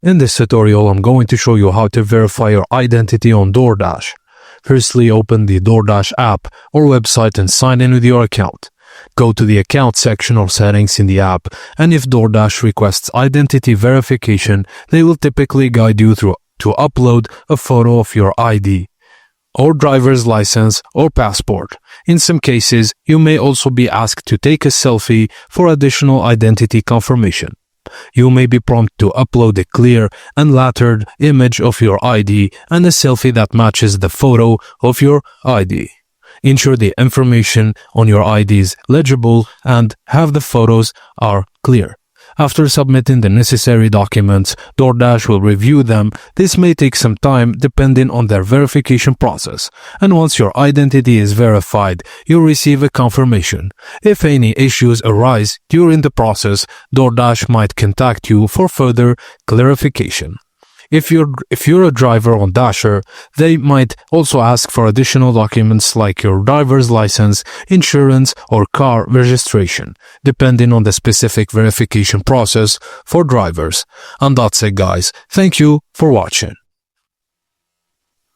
In this tutorial, I'm going to show you how to verify your identity on DoorDash. Firstly, open the DoorDash app or website and sign in with your account. Go to the account section or settings in the app, and if DoorDash requests identity verification, they will typically guide you to upload a photo of your ID or driver's license or passport. In some cases, you may also be asked to take a selfie for additional identity confirmation. You may be prompted to upload a clear and lettered image of your ID and a selfie that matches the photo of your ID. Ensure the information on your ID is legible and have the photos are clear. After submitting the necessary documents, DoorDash will review them. This may take some time depending on their verification process. And once your identity is verified, you'll receive a confirmation. If any issues arise during the process, DoorDash might contact you for further clarification. If you're a driver on Dasher, they might also ask for additional documents like your driver's license, insurance, or car registration, depending on the specific verification process for drivers. And that's it, guys. Thank you for watching.